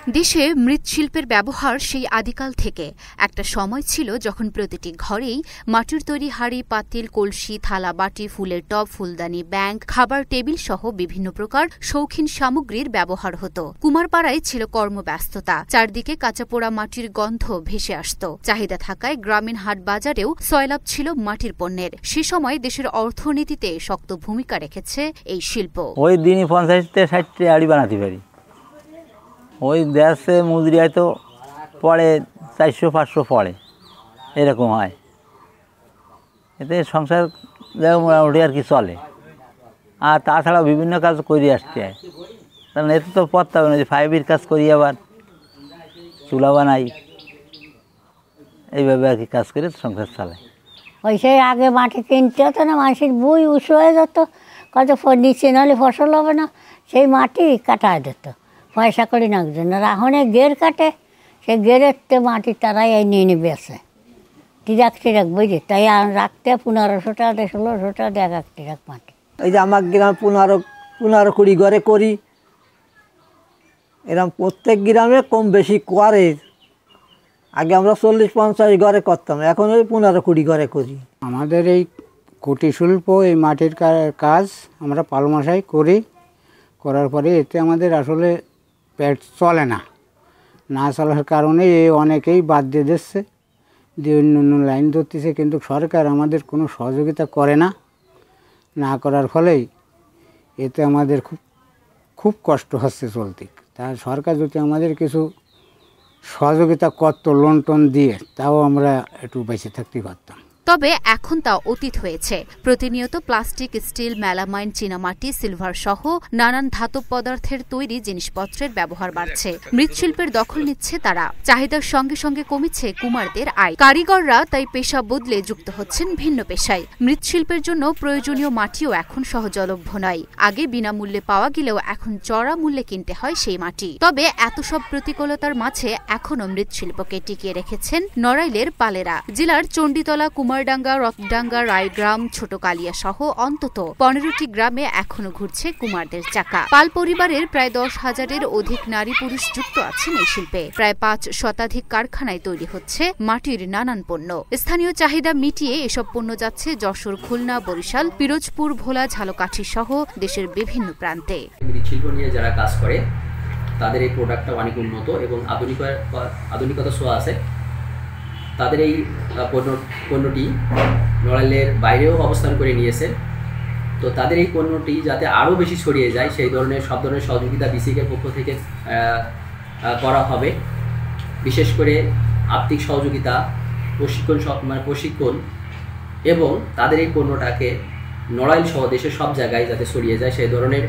দেশে মৃৎশিল্পের ব্যবহার সেই আদিকাল থেকে। একটা সময় ছিল যখন প্রতিটি ঘরেই মাটির তৈরি হাঁড়ি, পাতিল, কলসি, থালা, বাটি, ফুলের টব, ফুলদানি, ব্যাংক, খাবার টেবিল সহ বিভিন্ন প্রকার শৌখিন সামগ্রীর ব্যবহার হতো। কুমারপাড়ায় ছিল কর্মব্যস্ততা, চারদিকে কাঁচাপোড়া মাটির গন্ধ ভেসে আসত। চাহিদা থাকায় গ্রামীণ হাট বাজারেও সয়লাভ ছিল মাটির পণ্যের। সে সময় দেশের অর্থনীতিতে শক্ত ভূমিকা রেখেছে এই শিল্প। ওই দিনই 50-60টি হাঁড়ি বানাতে পারি। ওই দেশে মজুরি হয়তো পড়ে 400-500 পড়ে, এরকম হয়। এতে সংসার মোটামুটি আর কি চলে। আর তাছাড়াও বিভিন্ন কাজ করে আসতে হয়, কারণ এতে তো পড়তে হবে না যে ফাইভের কাজ করি, আবার চুলা বানাই, এইভাবে আর কি কাজ করে সংসার চালায়। ওই সেই আগে মাটি কিনতে হতো না, মানুষের বুই উঁচু হয়ে যেত, কত নিচে নাহলে ফসল হবে না, সেই মাটি কাটায় দিত পয়সা করি না একজন। আর এখন গের কাটে, সে গেরের মাটি তারাই নিয়ে নিয়ে বেছে টিরাক বুঝি, তাই রাখতে 1500 টাকা 1600 টাকা দেখ এক টিরাক মাটি। এই যে আমার গ্রাম 15-20 ঘরে করি, এরকম প্রত্যেক গ্রামে কম বেশি করে। আগে আমরা 40-50 ঘরে করতাম, এখন ওই 15-20 ঘরে করি। আমাদের এই কুটির শিল্প, এই মাটির কাজ আমরা পালমাশাই করি। করার পরে এতে আমাদের আসলে পেট চলে না, না চলার কারণে অনেকেই বাদ দিয়ে দিচ্ছে, দিয়ে অন্য লাইন ধরতেছে। কিন্তু সরকার আমাদের কোনো সহযোগিতা করে না, না করার ফলেই এতে আমাদের খুব কষ্ট হচ্ছে চলতে। তা সরকার যদি আমাদের কিছু সহযোগিতা করতো, লোন টোন দিয়ে, তাও আমরা একটু বেঁচে থাকতে পারতাম। তবে এখন তা অতীত হয়েছে। প্রতিনিয়ত প্লাস্টিক, স্টিল, মেলামাইন, চীনামাটি, সিলভার সহ নানান ধাতব পদার্থের তৈরি জিনিসপত্রের ব্যবহার বাড়ছে। মৃৎশিল্পের দখল নিচ্ছে তারা। চাহিদার সঙ্গে সঙ্গে কমেছে কুমারদের আয়। কারিগররা তাই পেশা বদলে যুক্ত হচ্ছেন ভিন্ন পেশায়। মৃৎশিল্পের জন্য প্রয়োজনীয় মাটিও এখন সহজলভ্য নয়। আগে বিনামূল্যে পাওয়া গেলেও এখন চড়া মূল্যে কিনতে হয় সেই মাটি। তবে এত সব প্রতিকূলতার মাঝে এখনও মৃৎশিল্পকে টিকিয়ে রেখেছেন নড়াইলের পালেরা। জেলার চণ্ডীতলা, কুমারডাঙ্গা, রথডাঙ্গা, রায়গ্রাম, ছোট কালিয়া সহ অন্তত 15টি গ্রামে এখনো ঘুরছে কুমারদের চাকা। পাল পরিবারের প্রায় 10,000-এর অধিক নারী পুরুষ যুক্ত আছেন এই শিল্পে। প্রায় 5 শতাধিক কারখানায় তৈরি হচ্ছে মাটির নানান পণ্য। স্থানীয় চাহিদা মিটিয়ে এসব পণ্য যাচ্ছে যশোর, খুলনা, বরিশাল, পিরোজপুর, ভোলা, ঝালকাঠি সহ দেশের বিভিন্ন প্রান্তে। মৃৎশিল্প নিয়ে যারা কাজ করে তাদের এই প্রোডাক্টটা অনেক উন্নত এবং আধুনিকতা ছোঁয়া আছে। তাদের এই পণ্যটি নড়াইলের বাইরেও অবস্থান করে নিয়েছে। তো তাদের এই পণ্যটি যাতে আরও বেশি ছড়িয়ে যায়, সেই ধরনের সব ধরনের সহযোগিতা বিসিকের পক্ষ থেকে করা হবে। বিশেষ করে আর্থিক সহযোগিতা, প্রশিক্ষণ এবং তাদের এই পণ্যটাকে নড়াইল সহ দেশের সব জায়গায় যাতে ছড়িয়ে যায়, সেই ধরনের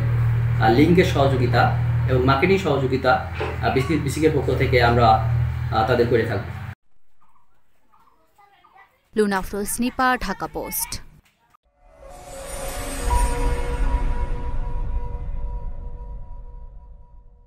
লিঙ্কের সহযোগিতা এবং মার্কেটিং সহযোগিতা বিসিকের পক্ষ থেকে আমরা তাদের করে থাকব। লুনা আফরোজ, নিপা, ঢাকা পোস্ট।